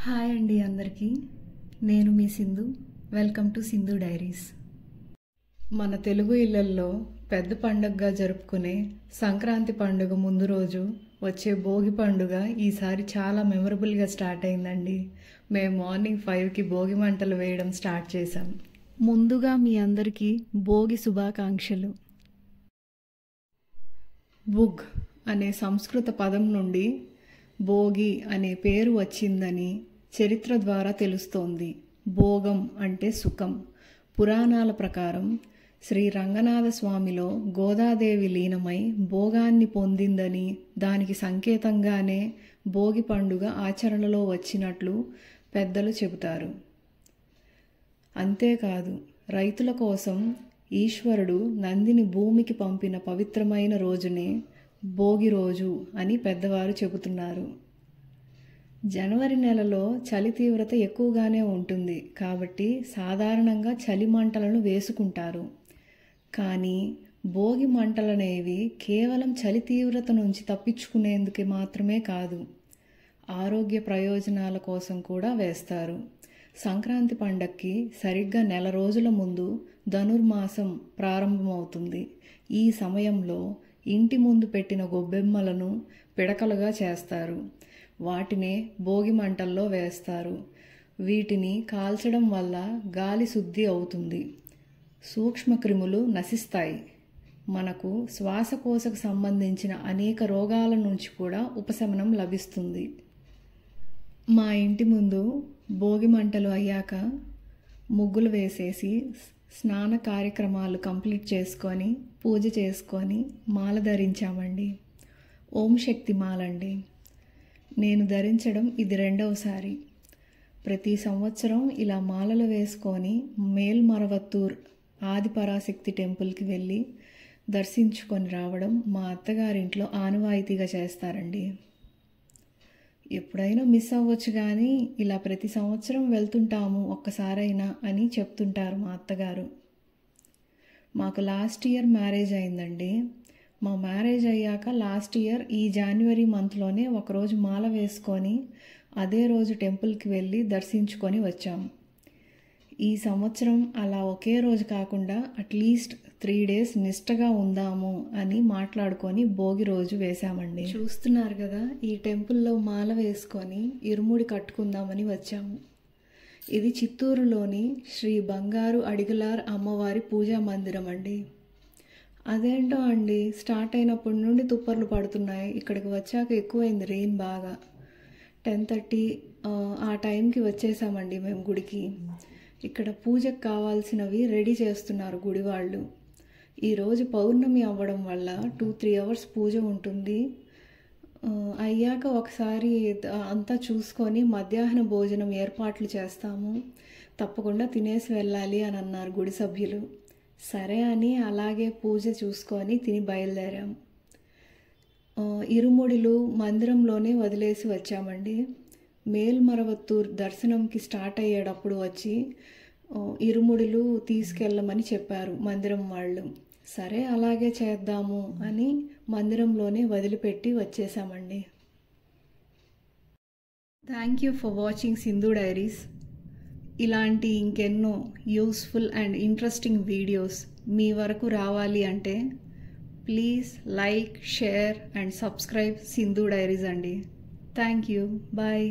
Hi అండి అందరికీ. నేను మీ Sindhu. Welcome to Sindhu diaries. మన తెలుగు ఇళ్లల్లో పెద్ద పండుగగా జరుపుకునే సంక్రాంతి పండుగ ముందు రోజు వచ్చే భోగి పండుగ ఈసారి చాలా మెమరబుల్గా స్టార్ట్ అయిందండి. మేము మార్నింగ్ 5కి భోగి మంటలు వేయడం స్టార్ట్ చేశాం. ముందుగా మీ అందరికీ భోగి శుభాకాంక్షలు. బుగ్ అనే సంస్కృత పదం నుండి భోగి అనే పేరు వచ్చిందని చరిత్ర ద్వారా తెలుస్తోంది. భోగం అంటే సుఖం. పురాణాల ప్రకారం శ్రీ రంగనాథ స్వామిలో గోదాదేవి లీనమై భోగాన్ని పొందిందని, దానికి సంకేతంగానే భోగి పండుగ ఆచరణలో వచ్చినట్లు పెద్దలు చెబుతారు. అంతేకాదు, రైతుల కోసం ఈశ్వరుడు నందిని భూమికి పంపిన పవిత్రమైన రోజునే భోగి రోజు అని పెద్దవారు చెబుతున్నారు. జనవరి నెలలో చలి తీవ్రత ఎక్కువగానే ఉంటుంది కాబట్టి సాధారణంగా చలి మంటలను వేసుకుంటారు. కానీ భోగి మంటలనేవి కేవలం చలి తీవ్రత నుంచి తప్పించుకునేందుకు మాత్రమే కాదు, ఆరోగ్య ప్రయోజనాల కోసం కూడా వేస్తారు. సంక్రాంతి పండక్కి సరిగ్గా నెల రోజుల ముందు ధనుర్మాసం ప్రారంభమవుతుంది. ఈ సమయంలో ఇంటి ముందు పెట్టిన గొబ్బెమ్మలను పిడకలుగా చేస్తారు. వాటినే భోగి మంటల్లో వేస్తారు. వీటిని కాల్చడం వల్ల గాలి శుద్ధి అవుతుంది, సూక్ష్మక్రిములు నశిస్తాయి. మనకు శ్వాసకోశకు సంబంధించిన అనేక రోగాల నుంచి కూడా ఉపశమనం లభిస్తుంది. మా ఇంటి ముందు భోగి మంటలు అయ్యాక ముగ్గులు వేసేసి స్నాన కార్యక్రమాలు కంప్లీట్ చేసుకొని పూజ చేసుకొని మాల ధరించామండి. ఓం శక్తి మాలండి. నేను ధరించడం ఇది 2వసారి. ప్రతి సంవత్సరం ఇలా మాలలు వేసుకొని మేల్మరవత్తూర్ ఆదిపరాశక్తి టెంపుల్కి వెళ్ళి దర్శించుకొని రావడం మా అత్తగారింట్లో ఆనవాయితీగా చేస్తారండి. ఎప్పుడైనా మిస్ అవ్వచ్చు కానీ ఇలా ప్రతి సంవత్సరం వెళ్తుంటాము ఒక్కసారైనా అని చెప్తుంటారు మా అత్తగారు. మాకు లాస్ట్ ఇయర్ మ్యారేజ్ అయిందండి. మా మ్యారేజ్ అయ్యాక లాస్ట్ ఇయర్ ఈ జనవరి మంత్లోనే ఒకరోజు మాల వేసుకొని అదే రోజు టెంపుల్కి వెళ్ళి దర్శించుకొని వచ్చాము. ఈ సంవత్సరం అలా ఒకే రోజు కాకుండా అట్లీస్ట్ 3 days నిష్టగా ఉందాము అని మాట్లాడుకొని భోగి రోజు వేశామండి. చూస్తున్నారు కదా, ఈ టెంపుల్లో మాల వేసుకొని ఇరుముడి కట్టుకుందామని వచ్చాము. ఇది చిత్తూరులోని శ్రీ బంగారు అడిగలార్ అమ్మవారి పూజా మందిరం అండి. అదేంటో అండి, స్టార్ట్ అయినప్పటి నుండి తుప్పర్లు పడుతున్నాయి. ఇక్కడికి వచ్చాక ఎక్కువైంది రెయిన్ బాగా. 10:30 ఆ టైంకి వచ్చేసామండి మేము గుడికి. ఇక్కడ పూజకు కావాల్సినవి రెడీ చేస్తున్నారు గుడి వాళ్ళు. ఈరోజు పౌర్ణమి అవ్వడం వల్ల 2-3 hours పూజ ఉంటుంది. అయ్యాక ఒకసారి అంతా చూసుకొని మధ్యాహ్న భోజనం ఏర్పాట్లు చేస్తాము, తప్పకుండా తినేసి వెళ్ళాలి అని అన్నారు గుడి సభ్యులు. సరే అని అలాగే పూజ చూసుకొని తిని బయలుదేరాం. ఇరుముడిలు మందిరంలోనే వదిలేసి వచ్చామండి. మేల్మరవత్తూర్ దర్శనంకి స్టార్ట్ అయ్యేటప్పుడు వచ్చి ఇరుముడిలు తీసుకెళ్ళమని చెప్పారు మందిరం వాళ్ళు. సరే అలాగే చేద్దాము అని మందిరంలోనే వదిలిపెట్టి వచ్చేసామండి. Thank you for watching Sindhu diaries. ఇలాంటి ఇంకెన్నో యూస్ఫుల్ అండ్ ఇంట్రెస్టింగ్ వీడియోస్ మీ వరకు రావాలి అంటే please like, share and subscribe Sindhu diaries అండి. Thank you. బాయ్.